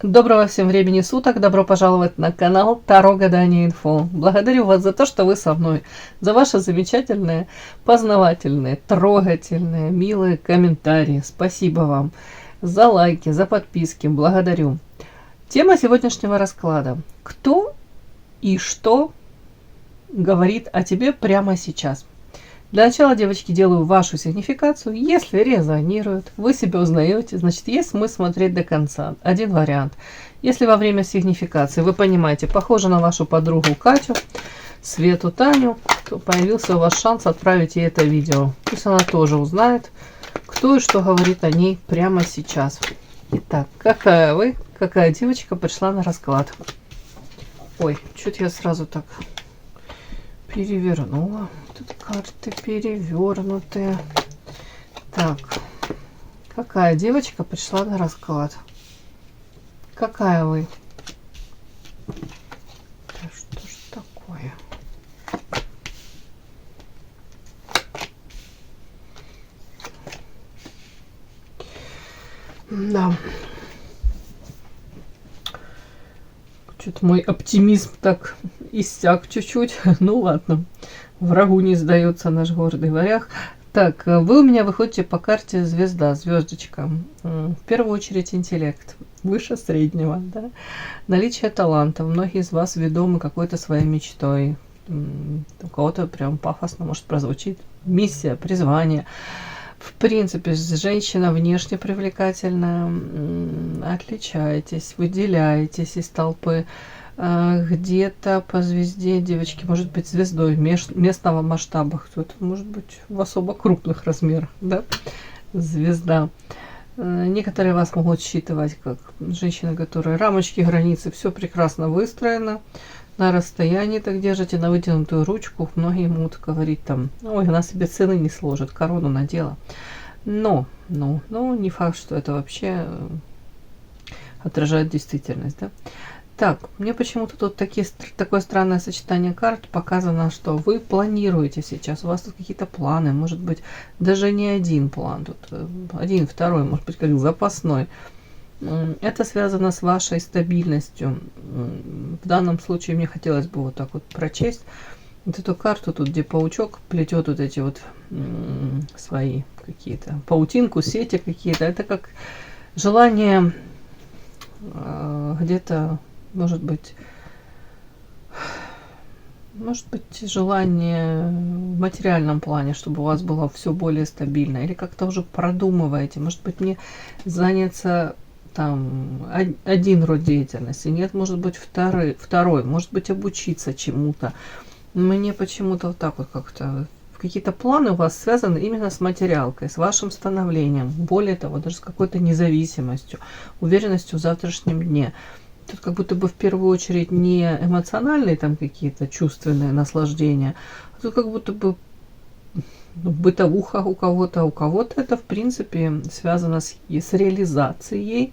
Доброго всем времени суток, добро пожаловать на канал Таро Гадание Инфо. Благодарю вас за то, что вы со мной, за ваши замечательные, познавательные, трогательные, милые комментарии. Спасибо вам за лайки, за подписки, благодарю. Тема сегодняшнего расклада. Кто и что говорит о тебе прямо сейчас? Для начала, девочки, делаю вашу сигнификацию. Если резонирует, вы себя узнаете, значит, есть смысл смотреть до конца. Один вариант. Если во время сигнификации вы понимаете, похоже на вашу подругу Катю, Свету, Таню, то появился у вас шанс отправить ей это видео. Пусть она тоже узнает, кто и что говорит о ней прямо сейчас. Итак, какая девочка пришла на расклад? Ой, чуть я сразу так перевернула. Тут карты перевернутые. Так, какая девочка пришла на расклад? Какая вы? Да что ж такое? Да. Что-то мой оптимизм так иссяк чуть-чуть. Ну ладно. Врагу не сдается наш гордый варяг. Так, вы у меня выходите по карте звезда, звездочка. В первую очередь интеллект, выше среднего, да? Наличие таланта. Многие из вас ведомы какой-то своей мечтой. У кого-то прям пафосно может прозвучить. Миссия, призвание. В принципе, женщина внешне привлекательная. Отличаетесь, выделяетесь из толпы. Где-то по звезде, девочки, может быть звездой местного масштаба, кто-то может быть в особо крупных размерах, да, звезда. Некоторые вас могут считывать как женщина, которая рамочки, границы, все прекрасно выстроено, на расстоянии так держите, на вытянутую ручку. Многие могут говорить там: ой, она себе цены не сложит, корону надела. Но не факт, что это вообще отражает действительность, да. Так, мне почему-то тут такое странное сочетание карт. Показано, что вы планируете сейчас. У вас тут какие-то планы. Может быть, даже не один план. Тут один, второй, может быть, как запасной. Это связано с вашей стабильностью. В данном случае мне хотелось бы вот так вот прочесть вот эту карту, тут где паучок плетет вот эти вот свои какие-то паутинку, сети какие-то. Это как желание где-то... Может быть, желание в материальном плане, чтобы у вас было все более стабильно. Или как-то уже продумываете. Может быть, мне заняться там один род деятельности. Нет, может быть, второй. Может быть, обучиться чему-то. Мне почему-то вот так вот как-то... Какие-то планы у вас связаны именно с материалкой, с вашим становлением. Более того, даже с какой-то независимостью, уверенностью в завтрашнем дне. Тут как будто бы в первую очередь не эмоциональные там какие-то чувственные наслаждения, а тут как будто бы бытовуха у кого-то, это в принципе связано с реализацией.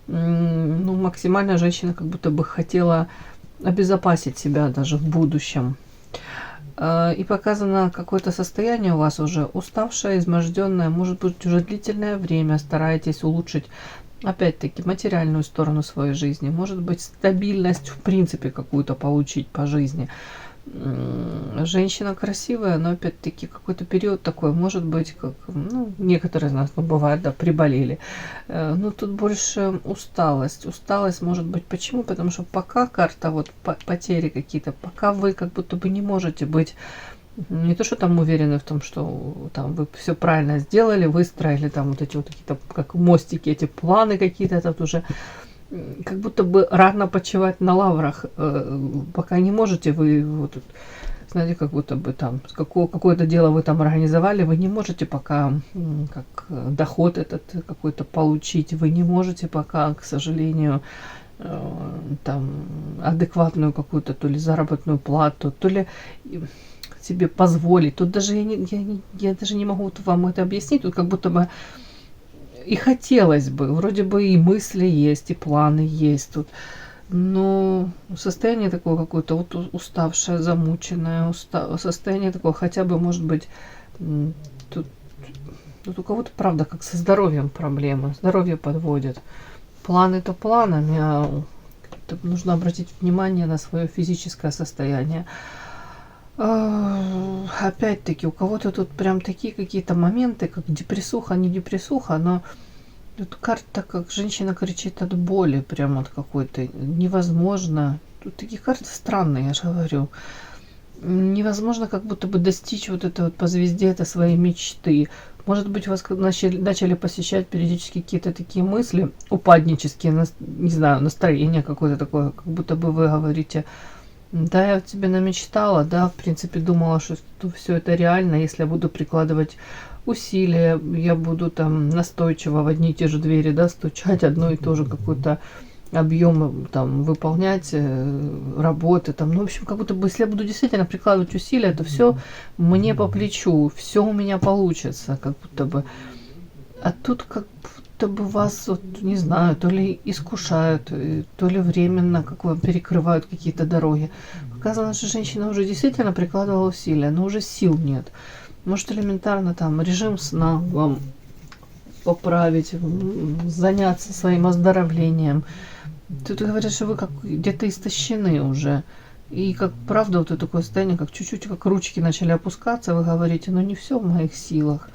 Максимально женщина как будто бы хотела обезопасить себя даже в будущем. И показано какое-то состояние у вас уже уставшее, изможденное, может быть уже длительное время стараетесь улучшить опять-таки материальную сторону своей жизни, может быть стабильность в принципе какую-то получить по жизни. Женщина красивая, но опять-таки какой-то период такой, может быть, как некоторые из нас, бывает, да, приболели. Тут больше усталость. Усталость может быть почему? Потому что пока карта вот потери какие-то, пока вы как будто бы не можете быть не то, что там уверены в том, что там вы все правильно сделали, выстроили там вот эти вот какие-то как мостики, эти планы какие-то, это уже как будто бы рано почивать на лаврах, пока не можете вы вот, знаете, как будто бы там какое-то дело вы там организовали, вы не можете пока как доход этот какой-то получить, вы не можете пока, к сожалению, там адекватную какую-то то ли заработную плату, то ли себе позволить. Тут даже я даже не могу вам это объяснить. Тут как будто бы и хотелось бы, вроде бы и мысли есть, и планы есть тут, но состояние такое какое-то вот уставшее, замученное, состояние такое, хотя бы, может быть, тут у кого-то, правда, как со здоровьем проблемы, здоровье подводит. планы то планами, а нужно обратить внимание на свое физическое состояние. Опять-таки, у кого-то тут прям такие какие-то моменты, как депрессуха, не депрессуха, но тут карта, как женщина кричит от боли, прям от какой-то невозможно. Тут такие карты странные, я же говорю. Невозможно как будто бы достичь вот это вот по звезде, это своей мечты. Может быть, вас начали посещать периодически какие-то такие мысли, упаднические, не знаю, настроение какое-то такое, как будто бы вы говорите: да, я тебе намечтала, да, в принципе, думала, что все это реально, если я буду прикладывать усилия, я буду там настойчиво в одни и те же двери, да, стучать, одно и то же какой-то объем там выполнять, работы там, ну, в общем, как будто бы, если я буду действительно прикладывать усилия, то все мне по плечу, все у меня получится, как будто бы. А тут как будто бы вас, вот, не знаю, то ли искушают, то ли временно как бы перекрывают какие-то дороги. Показано, что женщина уже действительно прикладывала усилия, но уже сил нет. Может, элементарно там режим сна вам поправить, заняться своим оздоровлением. Тут говорят, что вы как где-то истощены уже. И как правда, вот это такое состояние, как чуть-чуть как ручки начали опускаться, вы говорите: ну не все в моих силах.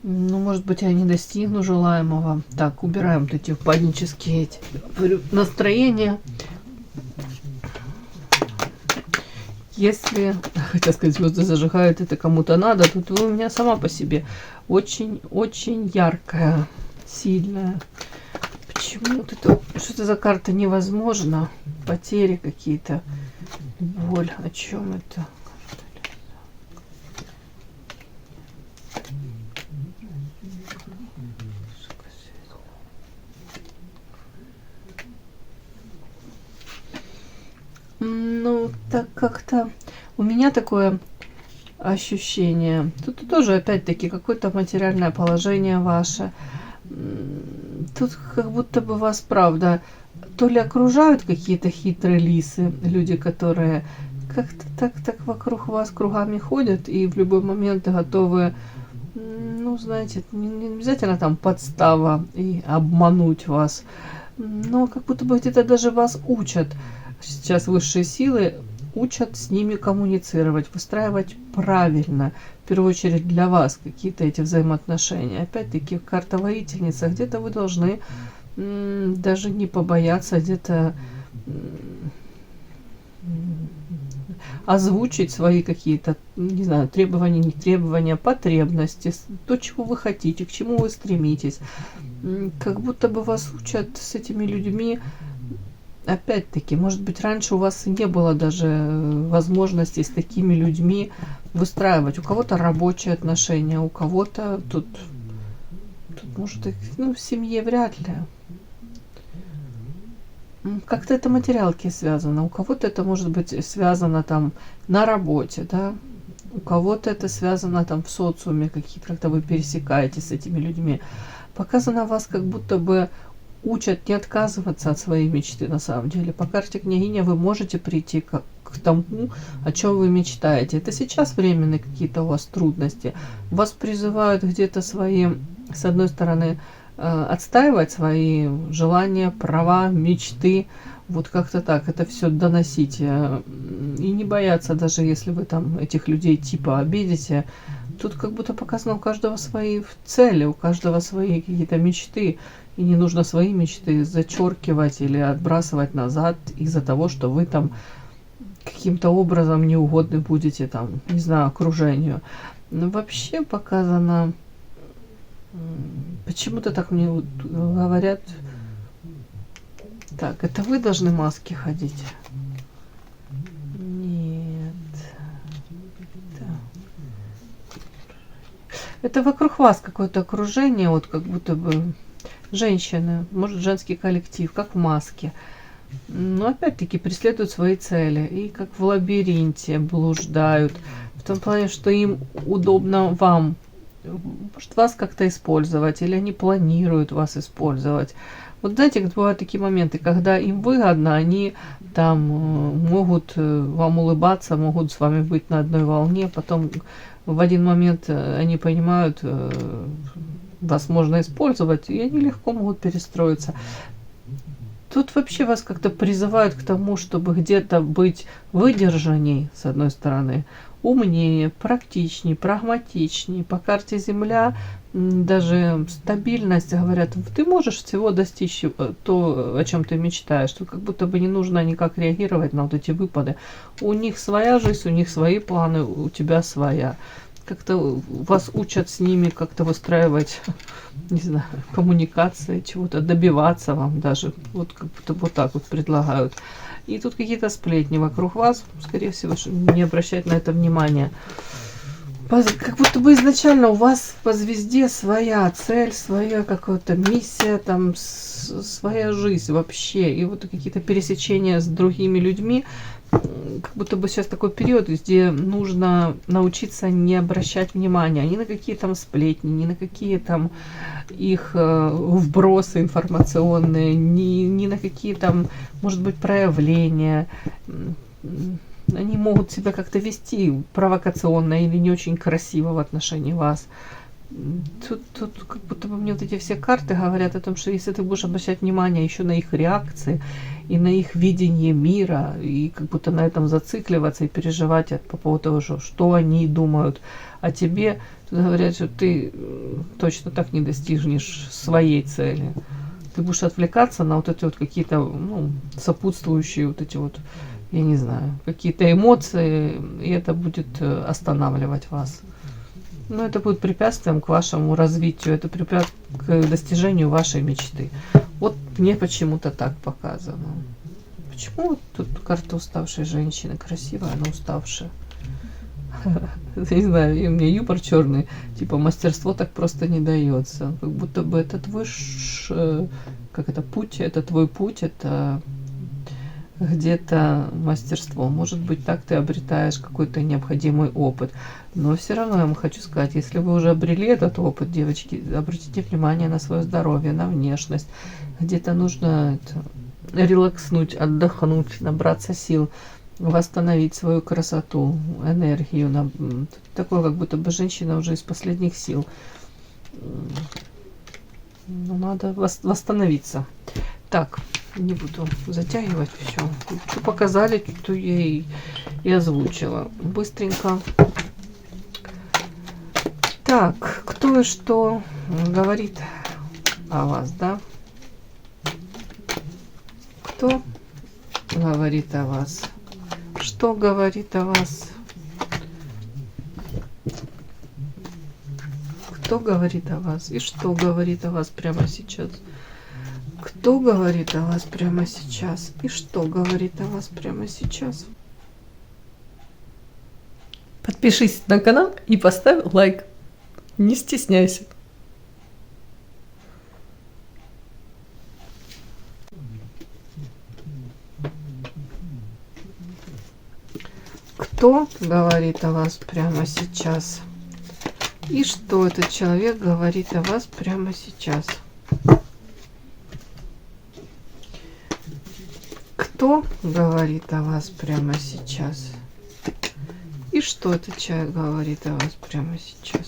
Ну, может быть, я не достигну желаемого. Так, убираем вот эти упаднические эти настроения. Если, хотя сказать, звезды зажигают, это кому-то надо, тут вы у меня сама по себе очень-очень яркая, сильная. Почему вот это, что это за карта невозможно? Потери какие-то, боль. О чем это? Ну, так как-то у меня такое ощущение. Тут тоже, опять-таки, какое-то материальное положение ваше. Тут как будто бы вас, правда, то ли окружают какие-то хитрые лисы, люди, которые как-то так вокруг вас кругами ходят и в любой момент готовы, ну, знаете, не обязательно там подстава и обмануть вас, но как будто бы где-то даже вас учат. Сейчас высшие силы учат с ними коммуницировать, выстраивать правильно, в первую очередь для вас какие-то эти взаимоотношения. Опять-таки, карта воительница, где-то вы должны даже не побояться, где-то озвучить свои какие-то, не знаю, требования, не требования, потребности, то, чего вы хотите, к чему вы стремитесь. Как будто бы вас учат с этими людьми. Опять-таки, может быть, раньше у вас не было даже возможности с такими людьми выстраивать. У кого-то рабочие отношения, у кого-то тут может, ну, в семье вряд ли. Как-то это материалки связано. У кого-то это может быть связано там на работе, да. У кого-то это связано там в социуме, какие-то, как-то вы пересекаетесь с этими людьми. Показано вас как будто бы учат не отказываться от своей мечты на самом деле. По карте княгиня вы можете прийти к тому, о чем вы мечтаете. Это сейчас временные какие-то у вас трудности. Вас призывают где-то свои, с одной стороны, отстаивать свои желания, права, мечты. Вот как-то так это все доносить. И не бояться, даже если вы там этих людей типа обидите. Тут как будто показано, у каждого свои цели, у каждого свои какие-то мечты. И не нужно свои мечты зачеркивать или отбрасывать назад из-за того, что вы там каким-то образом неугодны будете там, не знаю, окружению. Но вообще показано, почему-то так мне говорят, так, это вы должны маски ходить? Нет. Это вокруг вас какое-то окружение, вот как будто бы женщины, может, женский коллектив, как в маске. Но опять-таки преследуют свои цели. И как в лабиринте блуждают. В том плане, что им удобно вам, может, вас как-то использовать. Или они планируют вас использовать. Вот знаете, как бывают такие моменты, когда им выгодно, они там могут вам улыбаться, могут с вами быть на одной волне. Потом в один момент они понимают, вас можно использовать, и они легко могут перестроиться. Тут вообще вас как-то призывают к тому, чтобы где-то быть выдержанней, с одной стороны, умнее, практичнее, прагматичнее. По карте Земля даже стабильность, говорят, ты можешь всего достичь то, о чем ты мечтаешь. Тут как будто бы не нужно никак реагировать на вот эти выпады. У них своя жизнь, у них свои планы, у тебя своя. Как-то вас учат с ними как-то выстраивать, не знаю, коммуникации, чего-то добиваться вам даже. Вот как будто вот так вот предлагают. И тут какие-то сплетни вокруг вас, скорее всего, не обращать на это внимания. Как будто бы изначально у вас по звезде своя цель, своя какая-то миссия, там своя жизнь вообще. И вот какие-то пересечения с другими людьми. Как будто бы сейчас такой период, где нужно научиться не обращать внимания ни на какие там сплетни, ни на какие там их вбросы информационные, ни на какие там, может быть, проявления. Они могут себя как-то вести провокационно или не очень красиво в отношении вас. Тут как будто бы мне вот эти все карты говорят о том, что если ты будешь обращать внимание еще на их реакции и на их видение мира, и как будто на этом зацикливаться и переживать по поводу того, что они думают о тебе, тут говорят, что ты точно так не достигнешь своей цели. Ты будешь отвлекаться на вот эти вот какие-то сопутствующие вот эти вот, я не знаю, какие-то эмоции, и это будет останавливать вас. Но это будет препятствием к вашему развитию, это препятствие к достижению вашей мечты. Вот мне почему-то так показано. Почему вот тут карта уставшей женщины? Красивая, но уставшая. Не знаю, и у меня юмор черный. Типа мастерство так просто не дается. Как будто бы это твой путь, это твой путь, это где-то мастерство. Может быть, так ты обретаешь какой-то необходимый опыт. Но все равно я вам хочу сказать, если вы уже обрели этот опыт, девочки, обратите внимание на свое здоровье, на внешность. Где-то нужно релакснуть, отдохнуть, набраться сил, восстановить свою красоту, энергию. Такое, как будто бы женщина уже из последних сил. Надо восстановиться. Так, не буду затягивать все. Что показали, то я и озвучила. Быстренько. Так, кто и что говорит о вас, да? Кто говорит о вас? Что говорит о вас? Кто говорит о вас? И что говорит о вас прямо сейчас? Кто говорит о вас прямо сейчас? И что говорит о вас прямо сейчас? Подпишись на канал и поставь лайк. Не стесняйся. Кто говорит о вас прямо сейчас? И что этот человек говорит о вас прямо сейчас? Кто говорит о вас прямо сейчас? И что этот человек говорит о вас прямо сейчас?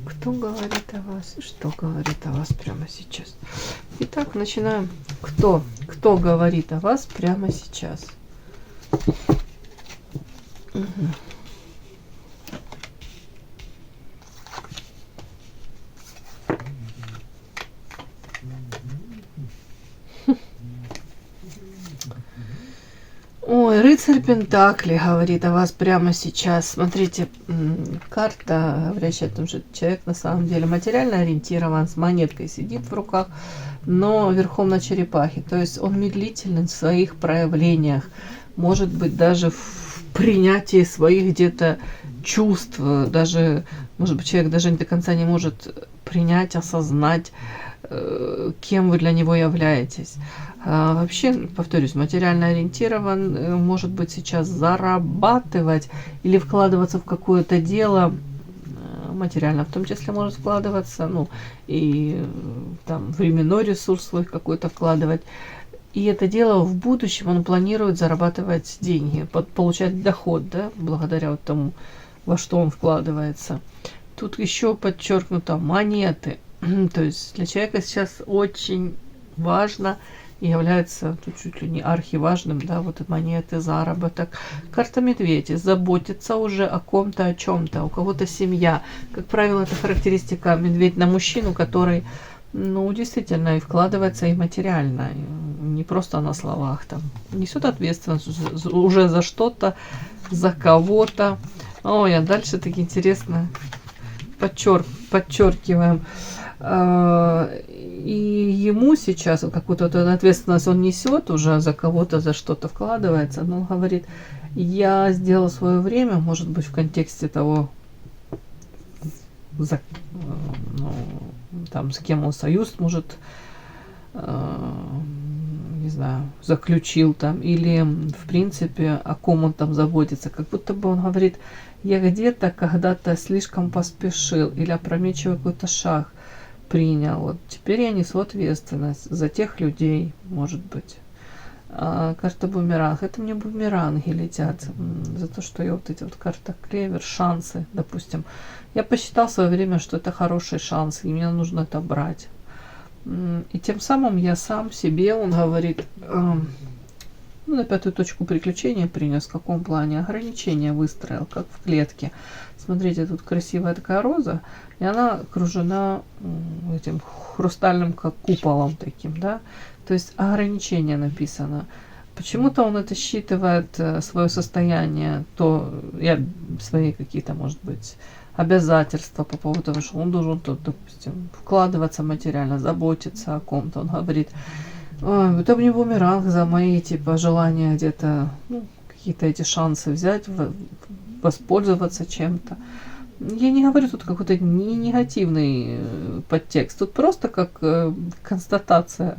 Кто говорит о вас и что говорит о вас прямо сейчас? Итак, начинаем. Кто говорит о вас прямо сейчас? Угу. Ой, рыцарь Пентакли говорит о вас прямо сейчас. Смотрите, карта, говорящая о том, что человек на самом деле материально ориентирован, с монеткой сидит в руках, но верхом на черепахе. То есть он медлителен в своих проявлениях, может быть, даже в принятии своих где-то чувств. Даже, может быть, человек даже до конца не может принять, осознать, кем вы для него являетесь. Вообще, повторюсь, материально ориентирован, может быть, сейчас зарабатывать или вкладываться в какое-то дело, материально в том числе может вкладываться, и там временной ресурс свой какой-то вкладывать. И это дело в будущем он планирует зарабатывать деньги, получать доход, да, благодаря вот тому, во что он вкладывается. Тут еще подчеркнуто монеты. То есть для человека сейчас очень важно и является чуть ли не архиважным, да, вот монеты, заработок. Карта медведя заботится уже о ком-то, о чем-то, у кого-то семья. Как правило, это характеристика медведь на мужчину, который, ну, действительно, и вкладывается и материально, и не просто на словах, там, несет ответственность уже за что-то, за кого-то. Ой, а дальше так интересно подчеркиваем. И ему сейчас какую-то вот ответственность он несет уже за кого-то, за что-то вкладывается. Но он говорит, я сделал свое время, может быть, в контексте того, ну, там, с кем он союз, может, не знаю, заключил там, или, в принципе, о ком он там заботится. Как будто бы он говорит, я где-то когда-то слишком поспешил или опрометчивый какой-то шаг принял. Вот теперь я несу ответственность за тех людей, может быть. Карта бумеранг. Это мне бумеранги летят за то, что я вот эти вот карта клевер, шансы, допустим. Я посчитал в свое время, что это хороший шанс, и мне нужно это брать. И тем самым я сам себе, он говорит, ну, на 5-ю точку приключения принес, в каком плане ограничения выстроил, как в клетке. Смотрите, тут красивая такая роза, и она окружена этим хрустальным как куполом таким, да. То есть ограничение написано. Почему-то он это считывает свое состояние, то я свои какие-то, может быть, обязательства по поводу того, что он должен тут, допустим, вкладываться материально, заботиться о ком-то. Он говорит, ой, это мне бумеранг за мои типа желания где-то, ну, какие-то эти шансы взять, воспользоваться чем-то. Я не говорю тут какой-то негативный подтекст, тут просто как констатация.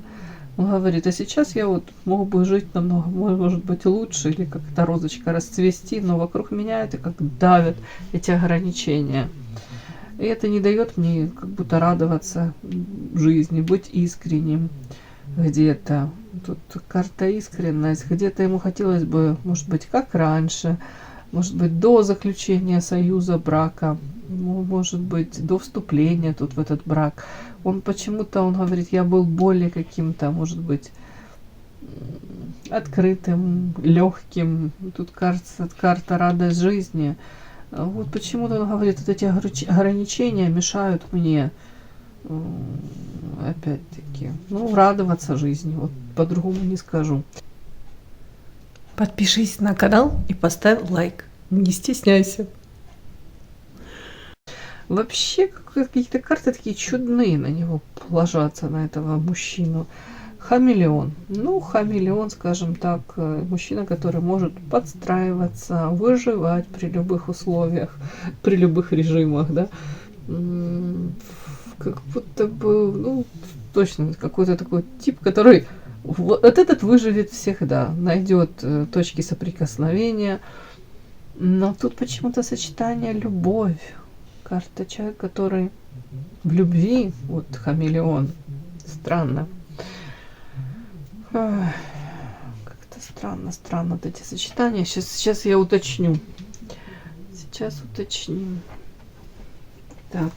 Он говорит, а сейчас я вот мог бы жить намного, может быть, лучше, или как-то розочка расцвести, но вокруг меня это как давят эти ограничения. И это не дает мне как будто радоваться жизни, быть искренним где-то. Тут карта искренность, где-то ему хотелось бы, может быть, как раньше, может быть, до заключения союза, брака, может быть, до вступления тут в этот брак. Он почему-то, он говорит, я был более каким-то, может быть, открытым, легким. Тут карта радость жизни. Вот почему-то он говорит, вот эти ограничения мешают мне, опять-таки, ну, радоваться жизни. Вот по-другому не скажу. Подпишись на канал и поставь лайк. Не стесняйся. Вообще какие-то карты такие чудные на него ложатся, на этого мужчину. Хамелеон. Ну, хамелеон, скажем так, мужчина, который может подстраиваться, выживать при любых условиях, при любых режимах, да. Как будто бы, ну, точно какой-то такой тип, который вот этот выживет всегда, найдет точки соприкосновения. Но тут почему-то сочетание любовь. Карта человек, который в любви, вот хамелеон. Странно. Как-то странно вот эти сочетания. Сейчас я уточню. Сейчас уточню. Так.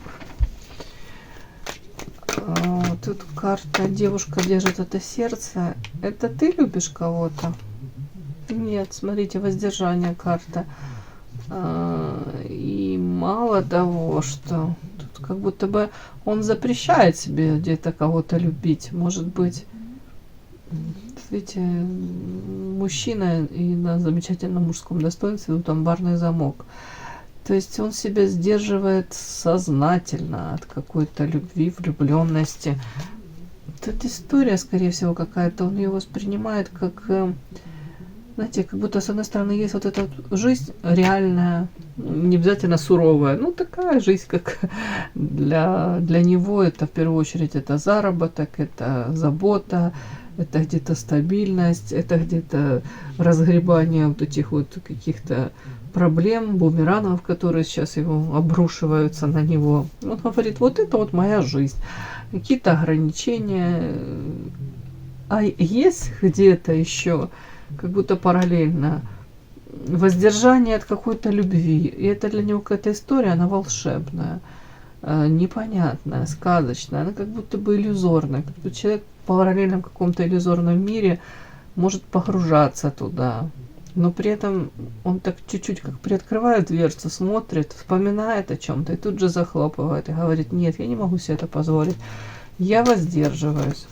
Тут карта девушка держит это сердце. Это ты любишь кого-то? Нет, смотрите, воздержание карта. И мало того, что тут как будто бы он запрещает себе где-то кого-то любить. Может быть, видите, мужчина и на замечательном мужском достоинстве тут амбарный замок. То есть он себя сдерживает сознательно от какой-то любви, влюбленности. Тут история, скорее всего, какая-то. Он ее воспринимает как, знаете, как будто с одной стороны есть вот эта жизнь реальная, не обязательно суровая, ну такая жизнь, как для него это в первую очередь это заработок, это забота, это где-то стабильность, это где-то разгребание вот этих вот каких-то проблем, бумерангов, которые сейчас его обрушиваются на него. Он говорит, вот это вот моя жизнь, какие-то ограничения, а есть где-то еще как будто параллельно воздержание от какой-то любви. И это для него какая-то история, она волшебная. непонятная, сказочная, она как будто бы иллюзорная, как будто человек в параллельном каком-то иллюзорном мире может погружаться туда, но при этом он так чуть-чуть как приоткрывает дверцу, смотрит, вспоминает о чем-то и тут же захлопывает и говорит: нет, я не могу себе это позволить, я воздерживаюсь.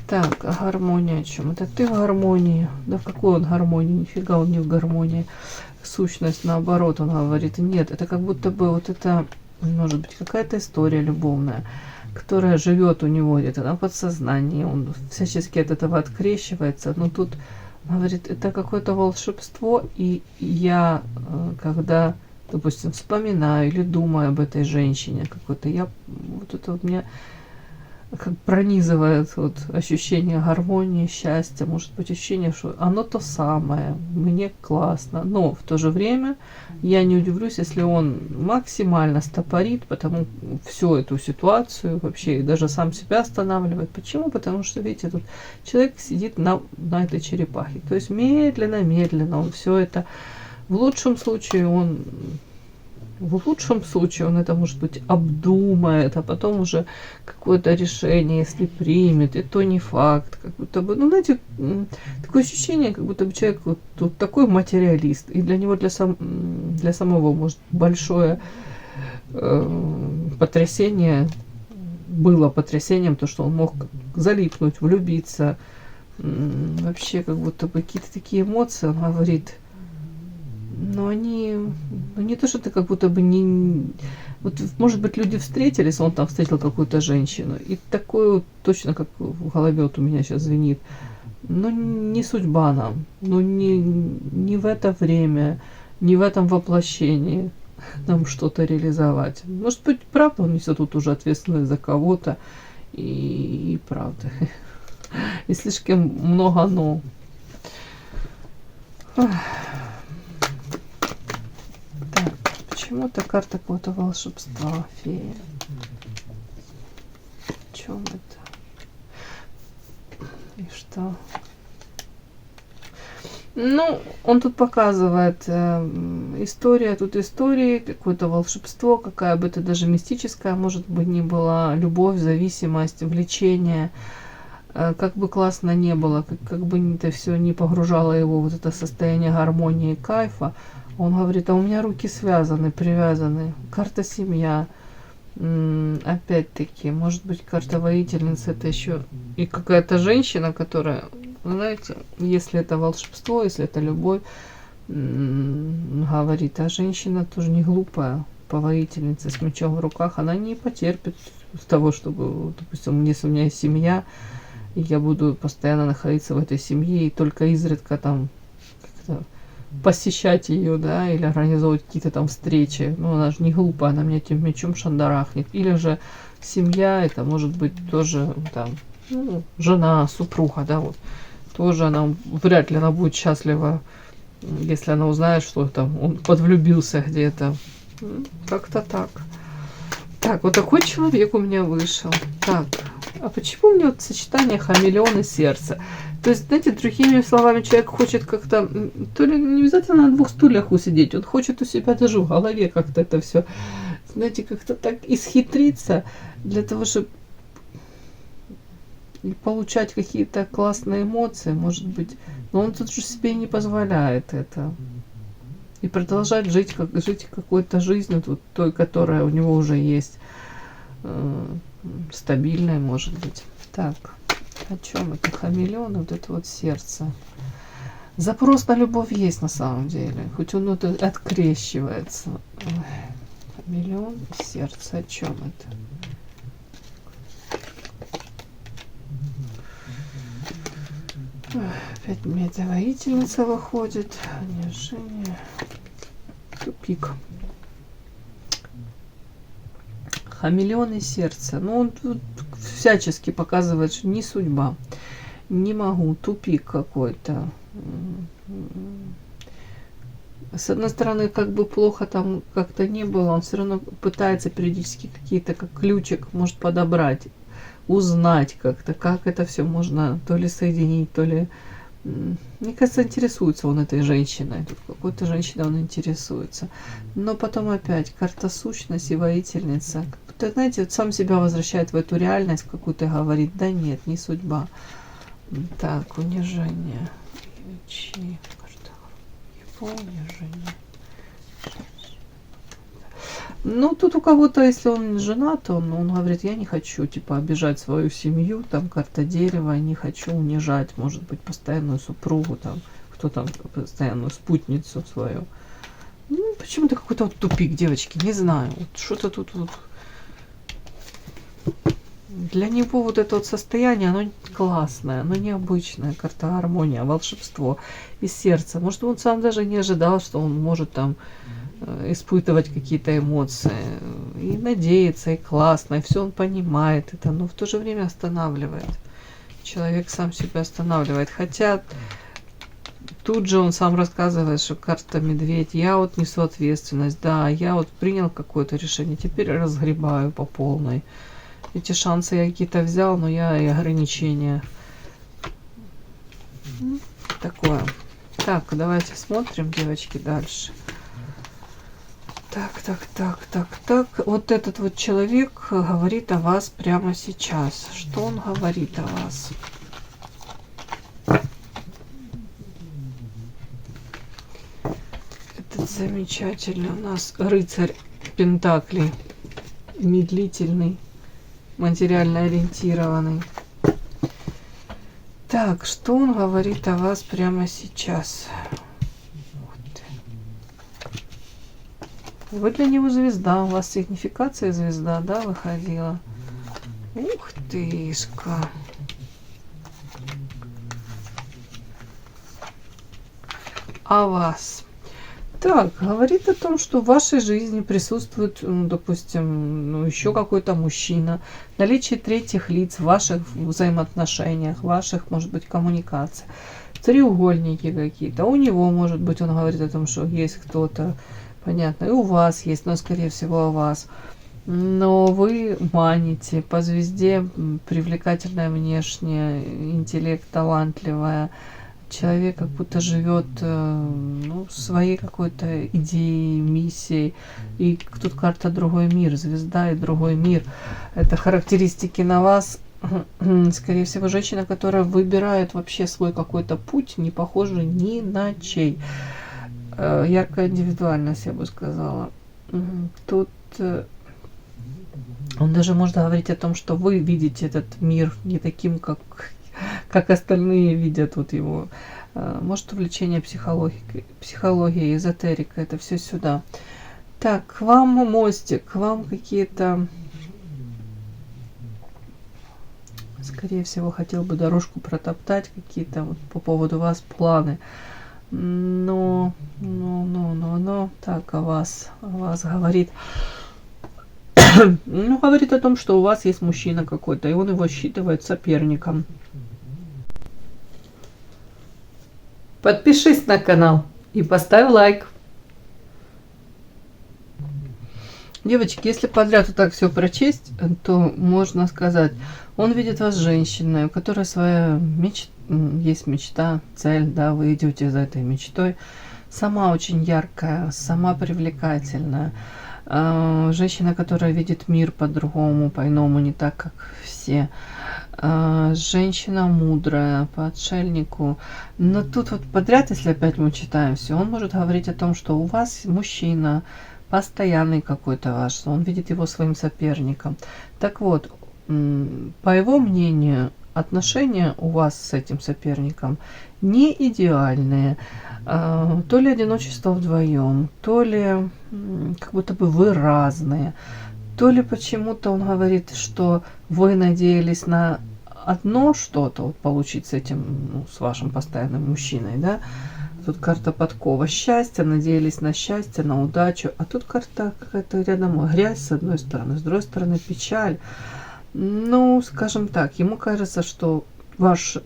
Так, а гармония о чем? Это ты в гармонии? Да в какой он гармонии? Нифига он не в гармонии. Сущность наоборот, он говорит: нет, это как будто бы вот это, может быть, какая-то история любовная, которая живет у него где-то на подсознании, он всячески от этого открещивается, но тут, говорит, это какое-то волшебство, и я, когда, допустим, вспоминаю или думаю об этой женщине какой-то, я, вот это вот меня как пронизывает вот ощущение гармонии, счастья, может быть, ощущение, что оно то самое, мне классно, но в то же время я не удивлюсь, если он максимально стопорит, потому всю эту ситуацию вообще, и даже сам себя останавливает. Почему? Потому что, видите, тут человек сидит на этой черепахе, то есть медленно он все это, в лучшем случае он это, может быть, обдумает, а потом уже какое-то решение, если примет, и то не факт. Как будто бы, ну, знаете, такое ощущение, как будто бы человек вот тут такой материалист, и для него, для самого, может, большое потрясение, было потрясением то, что он мог залипнуть, влюбиться, вообще, как будто бы какие-то такие эмоции, он говорит. Но они, ну не то, что ты как будто бы не... Вот, может быть, люди встретились, он там встретил какую-то женщину, и такое вот, точно как в голове вот у меня сейчас звенит, но не судьба нам, ну не в это время, не в этом воплощении нам что-то реализовать. Может быть, правда, он несет тут уже ответственность за кого-то, и правда. И слишком много «но». Почему-то карта какого-то волшебства, фея. В чем это? И что? Ну, он тут показывает история, тут истории, какое-то волшебство, какая бы это даже мистическая, может быть, ни была, любовь, зависимость, влечение. Как бы классно не было, как бы это все не погружало его вот это состояние гармонии, кайфа, он говорит: а у меня руки связаны, привязаны. Карта семья. Опять-таки, может быть, карта воительницы, это еще и какая-то женщина, которая, знаете, если это волшебство, если это любовь, говорит, а женщина тоже не глупая, по воительнице с мечом в руках, она не потерпит того, чтобы, допустим, если у меня есть семья, и я буду постоянно находиться в этой семье, и только изредка там как-то посещать ее, да, или организовывать какие-то там встречи. Ну, она же не глупая, она меня этим мечом шандарахнет. Или же семья, это может быть тоже там, ну, жена, супруга, да, вот. Тоже она, вряд ли она будет счастлива, если она узнает, что там он подвлюбился где-то. Как-то так. Так, вот такой человек у меня вышел. Так, а почему у меня вот сочетание хамелеон и сердце? То есть, знаете, другими словами, человек хочет как-то, то ли не обязательно на двух стульях усидеть, он хочет у себя даже в голове как-то это все, знаете, как-то так исхитриться для того, чтобы получать какие-то классные эмоции, может быть. Но он тут же себе не позволяет это. И продолжать жить какой-то жизнью, вот той, которая у него уже есть, стабильная, может быть. Так, о чем это? Хамелеон, вот это вот сердце. Запрос на любовь есть на самом деле, хоть он это открещивается. Хамелеон, сердце, о чем это? Опять медовоительница выходит. Унижение. Тупик. Хамелеон и сердце. Ну, он тут всячески показывает, что не судьба. Не могу. Тупик какой-то. С одной стороны, как бы плохо там как-то не было, он все равно пытается периодически какие-то, как ключик, может подобрать, узнать как-то, как это все можно то ли соединить, то ли Мне кажется, интересуется он этой женщиной. Тут какой-то женщиной он интересуется. Но потом опять карта сущность и воительница. Как будто, знаете, вот сам себя возвращает в эту реальность какую-то и говорит, да нет, не судьба. Так, унижение. Его унижение. Ну, тут у кого-то, если он женат, он говорит, я не хочу, типа, обижать свою семью, там, карта дерева, не хочу унижать, может быть, постоянную супругу, там, кто там, постоянную спутницу свою. Ну, почему-то какой-то вот тупик, девочки, не знаю, вот что-то тут вот. Для него вот это вот состояние, оно классное, оно необычное, карта гармония, волшебство из сердца. Может, он сам даже не ожидал, что он может там испытывать какие-то эмоции, и надеяться, и классно, и все он понимает это, но в то же время останавливает. Человек сам себя останавливает. Хотя тут же он сам рассказывает, что карта медведь, я вот несу ответственность, да, я вот принял какое-то решение, теперь разгребаю по полной. Эти шансы я какие-то взял, но я и ограничения. Такое. Так, давайте смотрим, девочки, дальше. Так. Вот этот вот человек говорит о вас прямо сейчас. Что он говорит о вас? Этот замечательный у нас рыцарь Пентаклей. Медлительный, материально ориентированный. Так, что он говорит о вас прямо сейчас? Вы для него звезда, у вас сигнификация звезда, да, выходила? Ух тышка. А вас? Так, говорит о том, что в вашей жизни присутствует, допустим, еще какой-то мужчина, наличие третьих лиц в ваших взаимоотношениях, ваших, может быть, коммуникациях, треугольники какие-то. У него, может быть, он говорит о том, что есть кто-то, понятно, и у вас есть, но, скорее всего, у вас. Но вы маните по звезде, привлекательная внешне, интеллект талантливая. Человек как будто живет своей какой-то идеей, миссией. И тут карта другой мир, звезда и другой мир. Это характеристики на вас. Скорее всего, женщина, которая выбирает вообще свой какой-то путь, не похожий ни на чей. Яркая индивидуальность, я бы сказала. Тут он даже может говорить о том, что вы видите этот мир не таким, как остальные видят вот его. Может, увлечение психологией, эзотерика, это все сюда. Так, к вам мостик, к вам какие-то, скорее всего, хотел бы дорожку протоптать, какие-то вот по поводу вас планы. Но, так, о вас говорит. Говорит о том, что у вас есть мужчина какой-то, и он его считывает соперником. Подпишись на канал и поставь лайк. Девочки, если подряд вот так все прочесть, то можно сказать, он видит вас женщиной, у которой своя есть мечта, цель, да, вы идете за этой мечтой. Сама очень яркая, сама привлекательная. Женщина, которая видит мир по-другому, по-иному, не так, как все. Женщина мудрая, по отшельнику. Но тут вот подряд, если опять мы читаем все, он может говорить о том, что у вас мужчина постоянный какой-то ваш, что он видит его своим соперником. Так вот, по его мнению, отношения у вас с этим соперником не идеальные. То ли одиночество вдвоем, то ли как будто бы вы разные, то ли почему-то он говорит, что вы надеялись на одно что-то вот получить с этим, с вашим постоянным мужчиной, да? Тут карта подкова счастья, надеялись на счастье, на удачу, а тут карта какая-то рядом грязь с одной стороны, с другой стороны печаль. Ну, скажем так, ему кажется, что ваш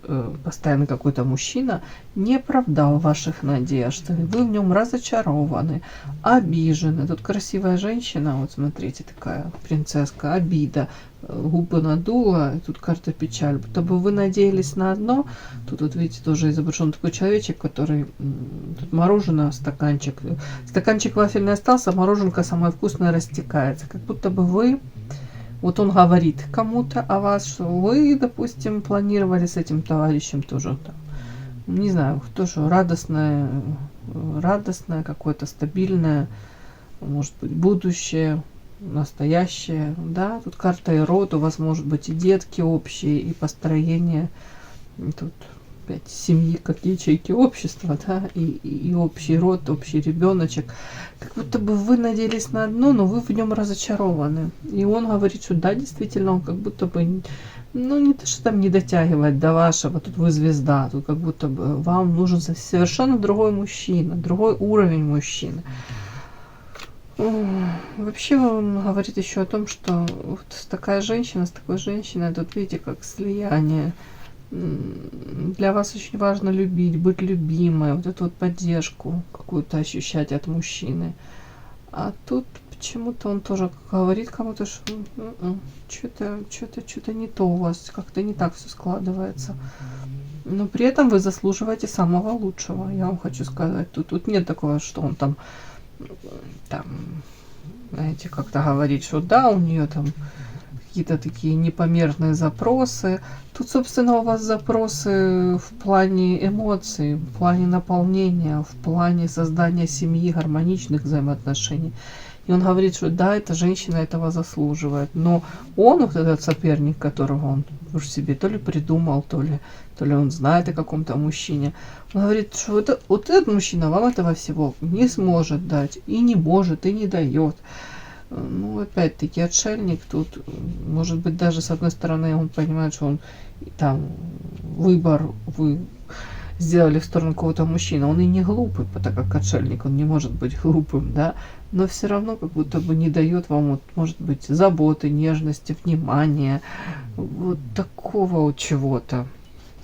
постоянно какой-то мужчина не оправдал ваших надежд, вы в нем разочарованы, обижены. Тут красивая женщина, вот смотрите, такая принцесска, обида, губы надула, и тут карта печаль. Будто бы вы надеялись на одно, тут вот видите, тоже изображен такой человечек, который, тут мороженое, стаканчик вафельный остался, мороженка самое вкусное растекается, как будто бы вы, вот он говорит кому-то о вас, что вы, допустим, планировали с этим товарищем тоже там, не знаю, тоже радостное какое-то стабильное, может быть, будущее, настоящее, да, тут карта и род, у вас может быть и детки общие, и построение, и тут 5 семьи, как ячейки общества, да, и общий род, общий ребеночек. Как будто бы вы надеялись на одно, но вы в нем разочарованы. И он говорит, что да, действительно, он как будто бы, ну, не то, что там не дотягивает до вашего, тут вы звезда, тут как будто бы вам нужен совершенно другой мужчина, другой уровень мужчины. Вообще он говорит еще о том, что вот такая женщина, с такой женщиной, тут видите, как слияние. Для вас очень важно любить, быть любимой, вот эту вот поддержку какую-то ощущать от мужчины. А тут почему-то он тоже говорит кому-то, что что-то не то у вас, как-то не так все складывается. Но при этом вы заслуживаете самого лучшего, я вам хочу сказать. Тут нет такого, что он там, знаете, как-то говорит, что да, у нее там какие-то такие непомерные запросы. Тут, собственно, у вас запросы в плане эмоций, в плане наполнения, в плане создания семьи, гармоничных взаимоотношений. И он говорит, что да, эта женщина этого заслуживает. Но он, вот этот соперник, которого он уж себе то ли придумал, то ли он знает о каком-то мужчине, он говорит, что вот этот мужчина вам этого всего не сможет дать, и не может, и не дает. Ну, опять-таки, отшельник тут, может быть, даже с одной стороны, он понимает, что он там выбор вы сделали в сторону какого-то мужчины. Он и не глупый, так как отшельник, он не может быть глупым, да, но все равно как будто бы не дает вам, вот, может быть, заботы, нежности, внимания, вот такого вот чего-то,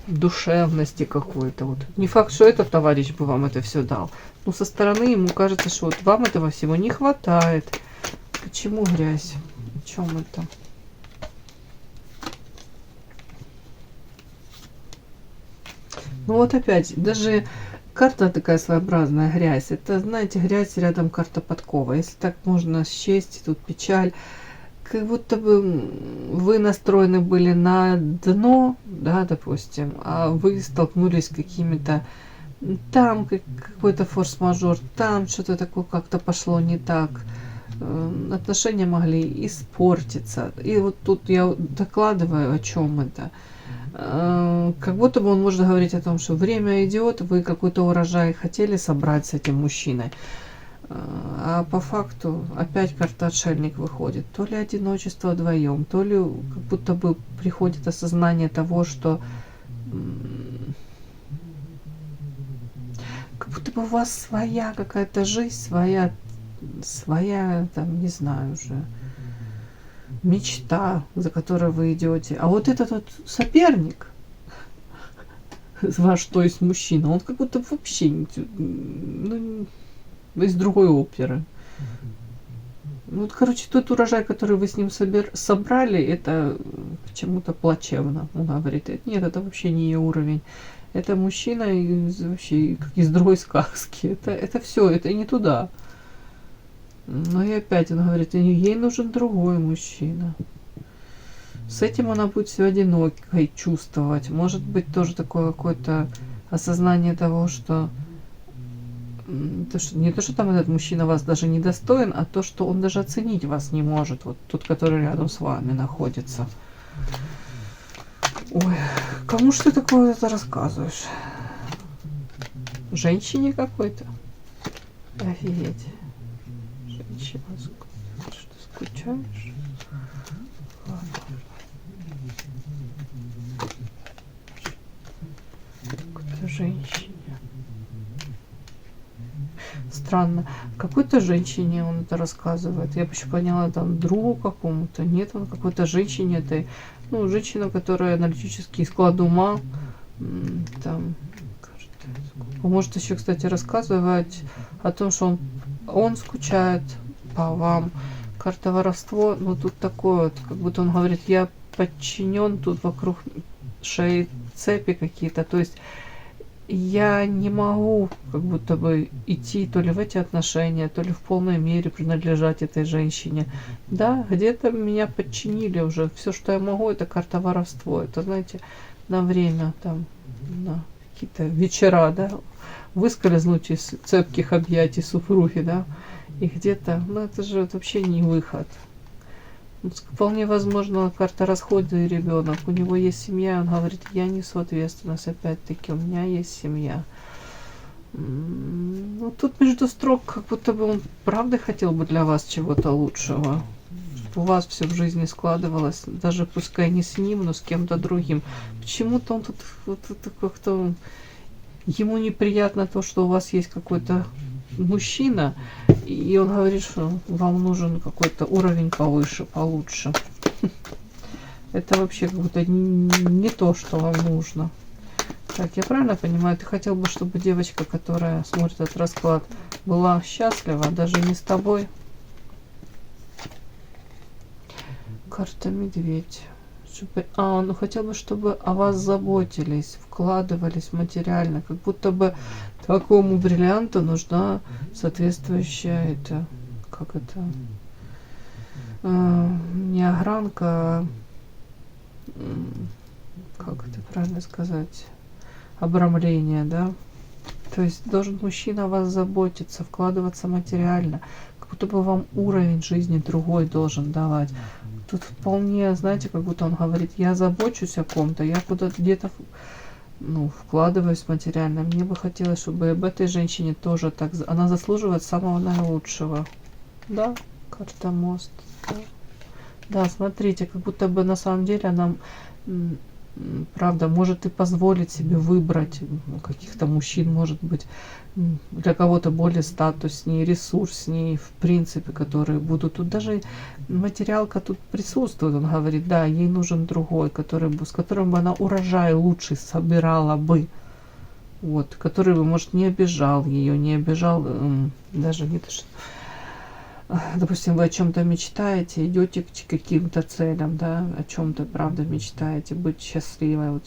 душевности какой-то. Вот. Не факт, что этот товарищ бы вам это все дал, но со стороны ему кажется, что вот вам этого всего не хватает. Почему грязь? О чем это? Ну вот опять, даже карта такая своеобразная, грязь. Это, знаете, грязь рядом карта подкова. Если так можно счесть, тут печаль. Как будто бы вы настроены были на дно, да, допустим, а вы столкнулись с какими-то там какой-то форс-мажор, там что-то такое как-то пошло не так. Отношения могли испортиться. И вот тут я докладываю, о чем это. Как будто бы он может говорить о том, что время идет, вы какой-то урожай хотели собрать с этим мужчиной. А по факту опять карта отшельник выходит. То ли одиночество вдвоем, то ли как будто бы приходит осознание того, что как будто бы у вас своя какая-то жизнь, своя, там, не знаю уже, мечта, за которой вы идете. А вот этот вот соперник, ваш, то есть мужчина, он как будто вообще из другой оперы. Вот, короче, тот урожай, который вы с ним собрали, это почему-то плачевно. Он говорит, нет, это вообще не ее уровень. Это мужчина вообще как из другой сказки. Это все, это не туда. Но и опять он говорит, ей нужен другой мужчина. С этим она будет все одинокой чувствовать. Может быть, тоже такое какое-то осознание того, что не то, что там этот мужчина вас даже не достоин, а то, что он даже оценить вас не может. Вот тот, который рядом с вами находится. Ой, кому ж ты такое это рассказываешь? Женщине какой-то? Офигеть. Женщина, что скучаешь? Какой-то женщине. странно. Какой-то женщине он это рассказывает. Я еще поняла, там, другу какому-то. Нет, он какой-то женщине этой. Ну, женщина, которая аналитический склад ума. Там, может еще, кстати, рассказывать о том, что он скучает по вам. Карта воровство, ну тут такое вот, как будто он говорит, я подчинен, тут вокруг шеи цепи какие-то, то есть я не могу как будто бы идти то ли в эти отношения, то ли в полной мере принадлежать этой женщине. Да, где-то меня подчинили уже, все, что я могу, это карта воровство, это, знаете, на время, там, на какие-то вечера, да, выскользнуть из цепких объятий супруги, да, и где-то, ну это же вообще не выход. Вполне возможно, карта расхода и ребенок. У него есть семья, он говорит, я несу ответственность, опять-таки, у меня есть семья. Ну, тут между строк, как будто бы он правда хотел бы для вас чего-то лучшего. Чтобы у вас все в жизни складывалось, даже пускай не с ним, но с кем-то другим. Почему-то он тут вот как-то... Ему неприятно то, что у вас есть какой-то мужчина, и он говорит, что вам нужен какой-то уровень повыше, получше. Это вообще как будто не то, что вам нужно. Так, я правильно понимаю? Ты хотел бы, чтобы девочка, которая смотрит этот расклад, была счастлива, даже не с тобой? Карта медведь. Он хотел бы, чтобы о вас заботились, вкладывались материально, как будто бы такому бриллианту нужна соответствующая это, как это, не огранка, как это правильно сказать, обрамление, да? То есть должен мужчина о вас заботиться, вкладываться материально, как будто бы вам уровень жизни другой должен давать. Тут вполне, знаете, как будто он говорит, я забочусь о ком-то, я куда-то где-то, ну, вкладываюсь материально. Мне бы хотелось, чтобы об этой женщине тоже так... Она заслуживает самого наилучшего. Да, карта мост. Да. Да, смотрите, как будто бы на самом деле она, правда, может и позволить себе выбрать каких-то мужчин, может быть, для кого-то более статуснее, ресурснее, в принципе, которые будут. Тут даже материалка тут присутствует, он говорит, да, ей нужен другой, с которым бы она урожай лучший собирала бы. Вот, который бы, может, не обижал ее, не обижал, даже не то, что... Допустим, вы о чем-то мечтаете, идете к каким-то целям, да, о чем-то, правда, мечтаете, быть счастливой. Вот.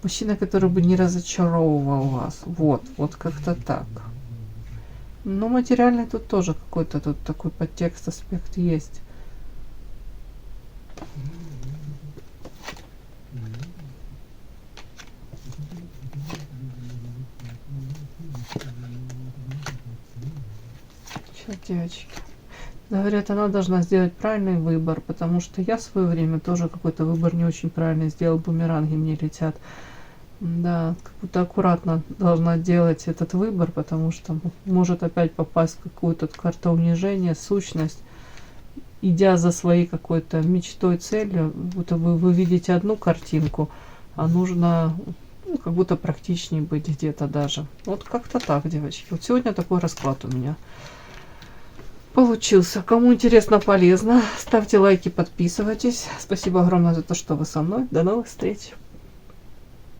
Мужчина, который бы не разочаровывал вас. Вот как-то так. Но материальный тут тоже какой-то тут такой подтекст, аспект есть. Сейчас, девочки. Говорят, она должна сделать правильный выбор, потому что я в свое время тоже какой-то выбор не очень правильный сделал, бумеранги мне летят. Да, как будто аккуратно должна делать этот выбор, потому что может опять попасть в какую-то карту унижения, сущность, идя за своей какой-то мечтой, целью, будто бы вы видите одну картинку, а нужно, ну, как будто практичнее быть где-то даже. Вот как-то так, девочки. Вот сегодня такой расклад у меня получился. Кому интересно, полезно, ставьте лайки, подписывайтесь. Спасибо огромное за то, что вы со мной. До новых встреч.